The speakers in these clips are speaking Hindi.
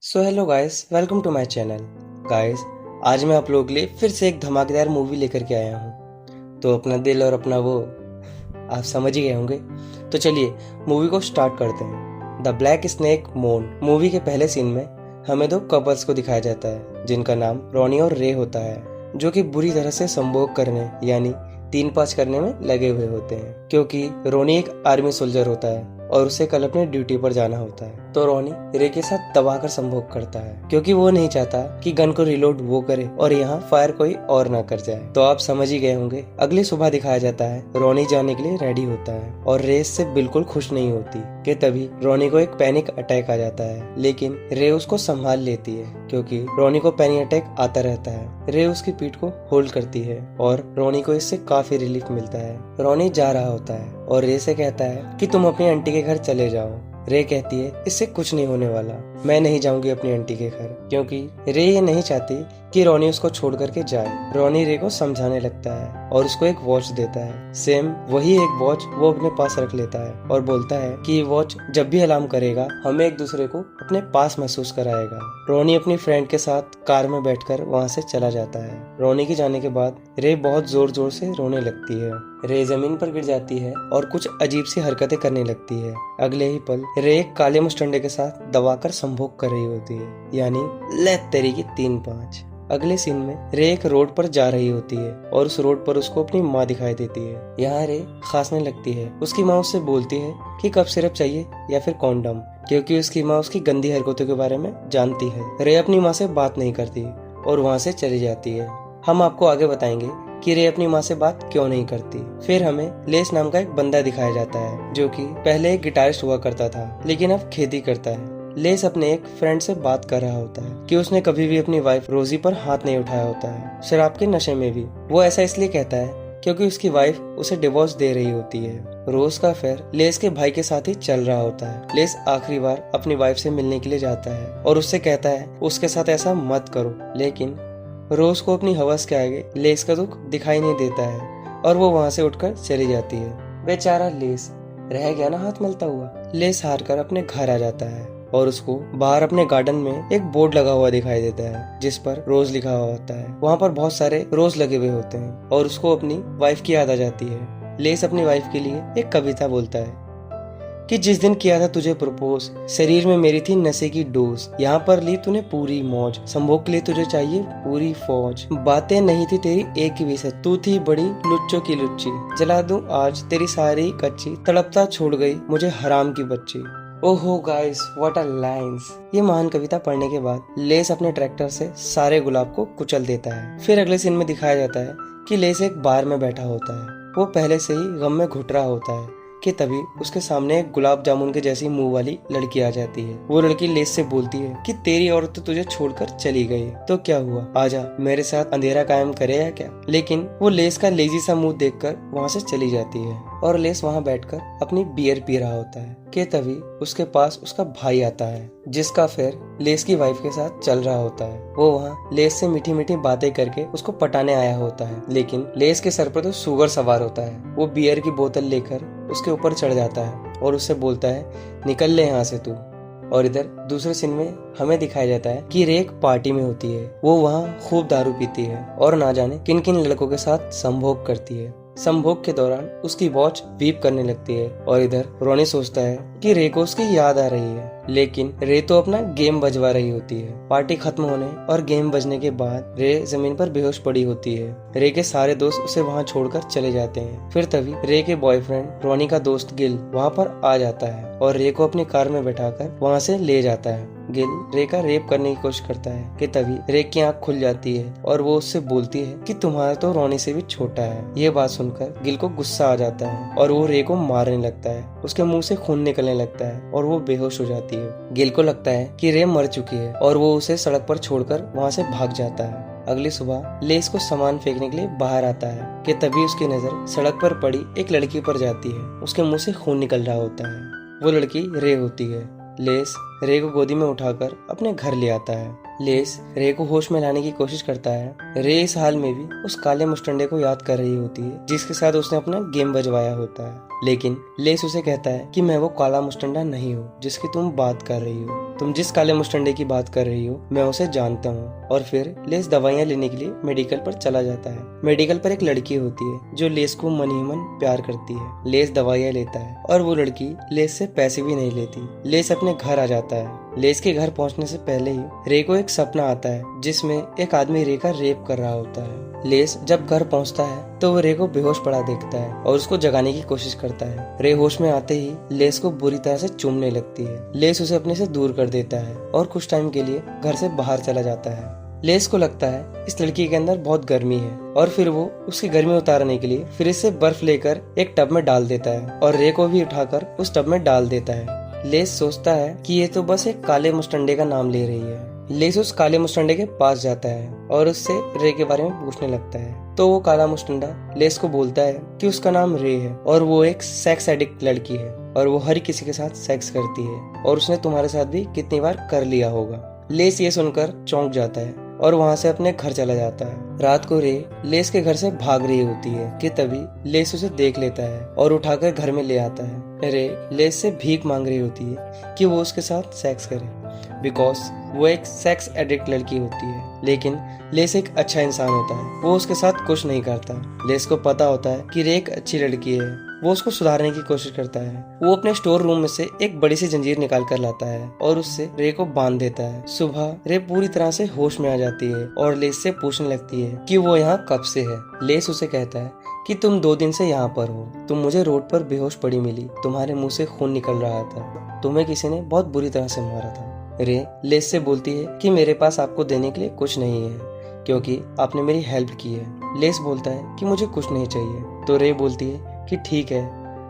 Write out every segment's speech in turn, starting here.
So hello guys, welcome to my channel. Guys, आज मैं आप लोगों के लिए फिर से एक धमाकेदार मूवी लेकर के आया हूँ। तो अपना दिल और अपना वो आप समझ ही गए होंगे। तो चलिए मूवी को स्टार्ट करते हैं। द ब्लैक स्नेक मोन मूवी के पहले सीन में हमें दो कपल्स को दिखाया जाता है जिनका नाम रॉनी और रे होता है, जो कि बुरी तरह से संभोग करने यानी 3-5 करने में लगे हुए होते हैं, क्योंकि रोनी एक आर्मी सोल्जर होता है और उसे कल अपने ड्यूटी पर जाना होता है। तो रोनी रे के साथ दबाकर संभोग करता है क्योंकि वो नहीं चाहता कि गन को रिलोड वो करे और यहाँ फायर कोई और ना कर जाए। तो आप समझ ही गए होंगे। अगली सुबह दिखाया जाता है रोनी जाने के लिए रेडी होता है और रे इससे बिल्कुल खुश नहीं होती कि तभी रोनी को एक पैनिक अटैक आ जाता है, लेकिन रे उसको संभाल लेती है क्योंकि रोनी को पैनिक अटैक आता रहता है। रे उसकी पीठ को होल्ड करती है और रोनी को इससे काफी रिलीफ मिलता है। रोनी जा रहा होता है और रे से कहता है कि तुम अपनी आंटी के घर चले जाओ। रे कहती है इससे कुछ नहीं होने वाला, मैं नहीं जाऊंगी अपनी आंटी के घर, क्योंकि रे ये नहीं चाहती कि रोनी उसको छोड़ करके जाए। रोनी रे को समझाने लगता है और उसको एक वॉच देता है। सेम वही एक वॉच वो अपने पास रख लेता है और बोलता है कि ये वॉच जब भी अलार्म करेगा हमें एक दूसरे को अपने पास महसूस कराएगा। रोनी अपनी फ्रेंड के साथ कार में बैठकर वहाँ से चला जाता है। रोनी के जाने के बाद रे बहुत जोर जोर से रोने लगती है। रे जमीन पर गिर जाती है और कुछ अजीब सी हरकतें करने लगती है। अगले ही पल रे एक काले मुस्टंडे के साथ दबाकर संभोग कर रही होती है, यानी ले तेरी की 3-5। अगले सीन में रे एक रोड पर जा रही होती है और उस रोड पर उसको अपनी माँ दिखाई देती है। यहाँ रे खांसने लगती है। उसकी माँ उससे बोलती है कि कफ सिरप चाहिए या फिर कॉन्डम, क्योंकि उसकी माँ उसकी गंदी हरकतों के बारे में जानती है। रे अपनी माँ से बात नहीं करती और वहाँ से चली जाती है। हम आपको आगे बताएंगे कि रे अपनी माँ से बात क्यों नहीं करती। फिर हमें लेस नाम का एक बंदा दिखाया जाता है जो कि पहले एक गिटारिस्ट हुआ करता था लेकिन अब खेती करता है। लेस अपने एक फ्रेंड से बात कर रहा होता है कि उसने कभी भी अपनी वाइफ रोजी पर हाथ नहीं उठाया होता है, शराब के नशे में भी। वो ऐसा इसलिए कहता है क्योंकि उसकी वाइफ उसे डिवोर्स दे रही होती है। रोज का अफेयर लेस के भाई के साथ ही चल रहा होता है। लेस आखिरी बार अपनी वाइफ से मिलने के लिए जाता है और उससे कहता है उसके साथ ऐसा मत करो, लेकिन रोज को अपनी हवस के आगे लेस का दुख दिखाई नहीं देता है और वो वहाँ से उठकर चली जाती है। बेचारा लेस रह गया ना हाथ मलता हुआ। लेस हार कर अपने घर आ जाता है और उसको बाहर अपने गार्डन में एक बोर्ड लगा हुआ दिखाई देता है जिस पर रोज लिखा हुआ होता है। वहाँ पर बहुत सारे रोज लगे हुए होते हैं और उसको अपनी वाइफ की याद आ जाती है। लेस अपनी वाइफ के लिए एक कविता बोलता है कि जिस दिन किया था तुझे प्रपोज, शरीर में मेरी थी नशे की डोज, यहाँ पर ली तूने पूरी मौज, संभोग के लिए तुझे चाहिए पूरी फौज, बातें नहीं थी तेरी एक भी सच, तू थी बड़ी लुच्चों की लुच्ची, जला दूं आज तेरी सारी कच्ची, तड़पता छोड़ गई मुझे हराम की बच्ची। ओहो गाइस, व्हाट अ लाइंस। ये महान कविता पढ़ने के बाद लेस अपने ट्रैक्टर से सारे गुलाब को कुचल देता है। फिर अगले सीन में दिखाया जाता है कि लेस एक बार में बैठा होता है। वो पहले से ही गम में घुट रहा होता है कि तभी उसके सामने एक गुलाब जामुन के जैसी मुंह वाली लड़की आ जाती है। वो लड़की लेस से बोलती है कि तेरी औरत तो तुझे छोड़कर चली गई, तो क्या हुआ, आजा मेरे साथ अंधेरा कायम करे या क्या। लेकिन वो लेस का लेजी सा मुंह देखकर वहाँ से चली जाती है और लेस वहाँ बैठकर अपनी बियर पी रहा होता है कि तभी उसके पास उसका भाई आता है जिसका फिर लेस की वाइफ के साथ चल रहा होता है। वो वहाँ लेस से मीठी मीठी बातें करके उसको पटाने आया होता है, लेकिन लेस के सर पर तो शुगर सवार होता है। वो बियर की बोतल लेकर उसके ऊपर चढ़ जाता है और उससे बोलता है निकल ले यहाँ से तू। और इधर दूसरे सीन में हमें दिखाया जाता है कि रे एक पार्टी में होती है। वो वहाँ खूब दारू पीती है और ना जाने किन किन लड़कों के साथ संभोग करती है। संभोग के दौरान उसकी वॉच बीप करने लगती है और इधर रोनी सोचता है कि रे को उसकी याद आ रही है, लेकिन रे तो अपना गेम बजवा रही होती है। पार्टी खत्म होने और गेम बजने के बाद रे जमीन पर बेहोश पड़ी होती है। रे के सारे दोस्त उसे वहाँ छोड़कर चले जाते हैं। फिर तभी रे के बॉयफ्रेंड रोनी का दोस्त गिल वहाँ पर आ जाता है और रे को अपनी कार में बैठाकर वहाँ से ले जाता है। गिल रे का रेप करने की कोशिश करता है कि तभी रे की आंख खुल जाती है और वो उससे बोलती है कि तुम्हारा तो रोनी से भी छोटा है। ये बात सुनकर गिल को गुस्सा आ जाता है और वो रे को मारने लगता है। उसके मुंह से खून निकलने लगता है और वो बेहोश हो जाती है। गिल को लगता है कि रे मर चुकी है और वो उसे सड़क पर छोड़कर वहाँ से भाग जाता है। अगली सुबह लेस को सामान फेंकने के लिए बाहर आता है कि तभी उसकी नजर सड़क पर पड़ी एक लड़की पर जाती है। उसके मुंह से खून निकल रहा होता है। वो लड़की रे होती है। लेस रे को गोदी में उठाकर अपने घर ले आता है लेस रे को होश में लाने की कोशिश करता है। रे इस हाल में भी उस काले मुस्टंडे को याद कर रही होती है जिसके साथ उसने अपना गेम बजवाया होता है, लेकिन लेस उसे कहता है कि मैं वो काला मुस्टंडा नहीं हूँ जिसकी तुम बात कर रही हो। तुम जिस काले मुस्टंडे की बात कर रही हो मैं उसे जानता हूँ। और फिर लेस दवाइयाँ लेने के लिए मेडिकल पर चला जाता है। मेडिकल पर एक लड़की होती है जो लेस को मन ही मन प्यार करती है। लेस दवाइयाँ लेता है और वो लड़की लेस से पैसे भी नहीं लेती। लेस अपने घर आ जाता है। लेस के घर पहुंचने से पहले ही रे को एक सपना आता है जिसमें एक आदमी रे का रेप कर रहा होता है। लेस जब घर पहुंचता है तो वो रे को बेहोश पड़ा देखता है और उसको जगाने की कोशिश करता है। रे होश में आते ही लेस को बुरी तरह से चूमने लगती है। लेस उसे अपने से दूर कर देता है और कुछ टाइम के लिए घर से बाहर चला जाता है। लेस को लगता है इस लड़की के अंदर बहुत गर्मी है और फिर वो उसकी गर्मी उतारने के लिए फ्रिज से बर्फ लेकर एक टब में डाल देता है और रे को भी उठाकर उस टब में डाल देता है। लेस सोचता है कि ये तो बस एक काले मुस्टंडे का नाम ले रही है। लेस उस काले मुस्टंडे के पास जाता है और उससे रे के बारे में पूछने लगता है। तो वो काला मुस्टंडा लेस को बोलता है कि उसका नाम रे है और वो एक सेक्स एडिक्ट लड़की है और वो हर किसी के साथ सेक्स करती है और उसने तुम्हारे साथ भी कितनी बार कर लिया होगा। लेस ये सुनकर चौंक जाता है और वहाँ से अपने घर चला जाता है। रात को रे लेस के घर से भाग रही होती है कि तभी लेस उसे देख लेता है और उठाकर घर में ले आता है। रे लेस से भीख मांग रही होती है कि वो उसके साथ सेक्स करे बिकॉज वो एक सेक्स एडिक्ट लड़की होती है, लेकिन लेस एक अच्छा इंसान होता है। वो उसके साथ कुछ नहीं करता। लेस को पता होता है कि रे एक अच्छी लड़की है। वो उसको सुधारने की कोशिश करता है। वो अपने स्टोर रूम में से एक बड़ी सी जंजीर निकाल कर लाता है और उससे रे को बांध देता है। सुबह रे पूरी तरह से होश में आ जाती है और लेस से पूछने लगती है कि वो यहाँ कब से है। लेस उसे कहता है कि तुम 2 दिन से यहाँ पर हो। तुम मुझे रोड पर बेहोश पड़ी मिली। तुम्हारे मुंह से खून निकल रहा था। तुम्हें किसी ने बहुत बुरी तरह से मारा था। रे लेस से बोलती है कि मेरे पास आपको देने के लिए कुछ नहीं है क्योंकि आपने मेरी हेल्प की है। लेस बोलता है कि मुझे कुछ नहीं चाहिए। तो रे बोलती है कि ठीक है,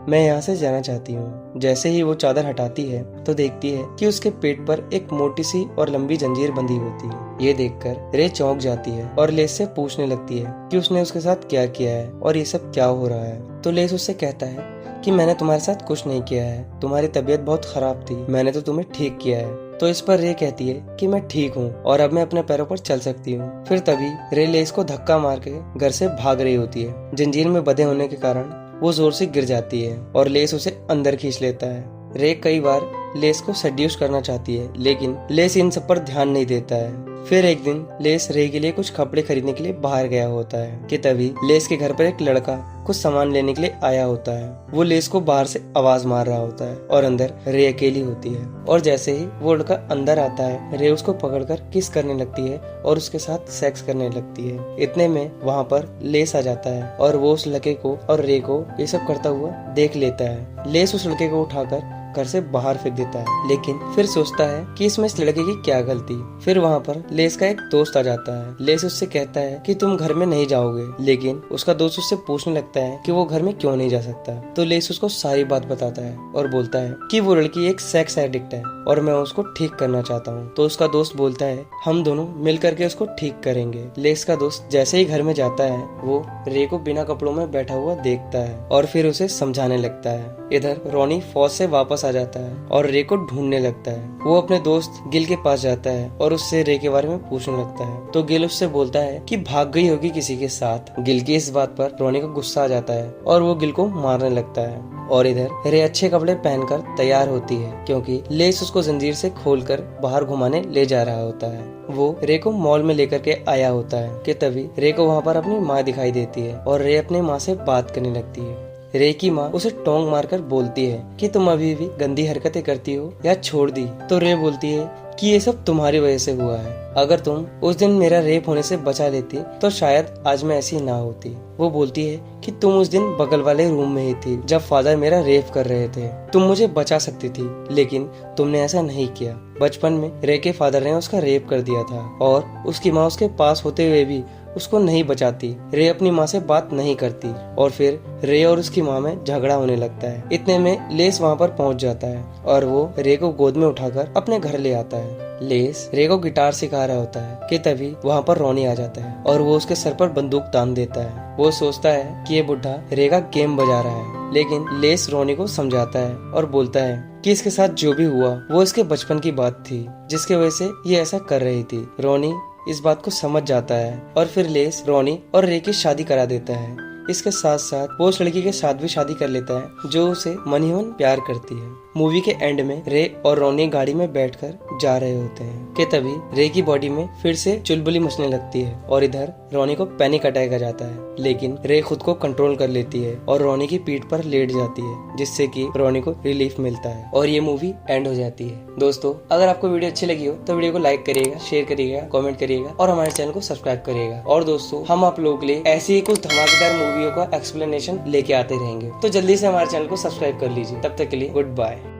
मैं यहाँ से जाना चाहती हूँ। जैसे ही वो चादर हटाती है तो देखती है कि उसके पेट पर एक मोटी सी और लंबी जंजीर बंधी होती है। ये देखकर रे चौंक जाती है और लेस से पूछने लगती है कि उसने उसके साथ क्या किया है और ये सब क्या हो रहा है। तो लेस उससे कहता है कि मैंने तुम्हारे साथ कुछ नहीं किया है। तुम्हारी तबीयत बहुत खराब थी, मैंने तो तुम्हें ठीक किया है। तो इस पर रे कहती है कि मैं ठीक हूँ और अब मैं अपने पैरों पर चल सकती हूँ। फिर तभी रे लेस को धक्का मार के घर से भाग रही होती है। जंजीर में बंधे होने के कारण वो जोर से गिर जाती है और लेस उसे अंदर खींच लेता है। रे कई बार लेस को सेड्यूस करना चाहती है, लेकिन लेस इन सब पर ध्यान नहीं देता है। फिर एक दिन लेस रे के लिए कुछ कपड़े खरीदने के लिए बाहर गया होता है कि तभी लेस के घर पर एक लड़का कुछ सामान लेने के लिए आया होता है। वो लेस को बाहर से आवाज मार रहा होता है और अंदर रे अकेली होती है। और जैसे ही वो लड़का अंदर आता है, रे उसको पकड़कर किस करने लगती है और उसके साथ सेक्स करने लगती है। इतने में वहाँ पर लेस आ जाता है और वो उस लड़के को और रे को ये सब करता हुआ देख लेता है। लेस उस लड़के को उठाकर घर से बाहर फेंक देता है, लेकिन फिर सोचता है कि इसमें इस लड़के की क्या गलती। फिर वहाँ पर लेस का एक दोस्त आ जाता है। लेस उससे कहता है कि तुम घर में नहीं जाओगे, लेकिन उसका दोस्त उससे पूछने लगता है कि वो घर में क्यों नहीं जा सकता। तो लेस उसको सारी बात बताता है और बोलता है कि वो लड़की एक सेक्स एडिक्ट है और मैं उसको ठीक करना चाहता हूँ। तो उसका दोस्त बोलता है हम दोनों मिल करके उसको ठीक करेंगे। लेस का दोस्त जैसे ही घर में जाता है वो रे को बिना कपड़ों में बैठा हुआ देखता है और फिर उसे समझाने लगता है। इधर रॉनी फौज से वापस आ जाता है और रे को ढूंढने लगता है। वो अपने दोस्त गिल के पास जाता है और उससे रे के बारे में पूछने लगता है। तो गिल उससे बोलता है कि भाग गई होगी किसी के साथ। गिल की इस बात पर रॉनी को गुस्सा आ जाता है और वो गिल को मारने लगता है। और इधर रे अच्छे कपड़े पहनकर तैयार होती है क्योंकि लेस उसको जंजीर से खोलकर बाहर घुमाने ले जा रहा होता है। वो रे को मॉल में लेकर के आया होता है कि तभी रे को वहाँ पर अपनी माँ दिखाई देती है और रे अपनी माँ से बात करने लगती है। रे की माँ उसे टोंग मारकर बोलती है कि तुम अभी भी गंदी हरकतें करती हो या छोड़ दी। तो रे बोलती है कि ये सब तुम्हारी वजह से हुआ है। अगर तुम उस दिन मेरा रेप होने से बचा लेती तो शायद आज मैं ऐसी ना होती। वो बोलती है कि तुम उस दिन बगल वाले रूम में ही थी जब फादर मेरा रेप कर रहे थे। तुम मुझे बचा सकती थी, लेकिन तुमने ऐसा नहीं किया। बचपन में रे के फादर ने उसका रेप कर दिया था और उसकी माँ उसके पास होते हुए भी उसको नहीं बचाती। रे अपनी माँ से बात नहीं करती और फिर रे और उसकी माँ में झगड़ा होने लगता है। इतने में लेस वहाँ पर पहुँच जाता है और वो रे को गोद में उठाकर अपने घर ले आता है। लेस रे को गिटार सिखा रहा होता है कि तभी वहाँ पर रॉनी आ जाता है और वो उसके सर पर बंदूक तान देता है। वो सोचता है कि ये बुढ़ा रे का गेम बजा रहा है, लेकिन लेस रॉनी को समझाता है और बोलता है कि इसके साथ जो भी हुआ वो इसके बचपन की बात थी, जिसकी वजह से ये ऐसा कर रही थी। रोनी इस बात को समझ जाता है और फिर लेस रोनी और रे की शादी करा देता है। इसके साथ साथ वो उस लड़की के साथ भी शादी कर लेता है जो उसे मन ही मन प्यार करती है। मूवी के एंड में रे और रोनी गाड़ी में बैठकर जा रहे होते हैं कि तभी रे की बॉडी में फिर से चुलबुली मचने लगती है और इधर रोनी को पैनिक अटैक आ जाता है। लेकिन रे खुद को कंट्रोल कर लेती है और रोनी की पीठ पर लेट जाती है, जिससे कि रोनी को रिलीफ मिलता है और ये मूवी एंड हो जाती है। दोस्तों, अगर आपको वीडियो अच्छी लगी हो तो वीडियो को लाइक करिएगा, शेयर करिएगा, कमेंट करिएगा और हमारे चैनल को सब्सक्राइब करिएगा। और दोस्तों, हम आप लोगों के लिए ऐसी ही कुछ धमाकेदार मूवियों का एक्सप्लेनेशन लेके आते रहेंगे, तो जल्दी से हमारे चैनल को सब्सक्राइब कर लीजिए। तब तक के लिए गुड बाय।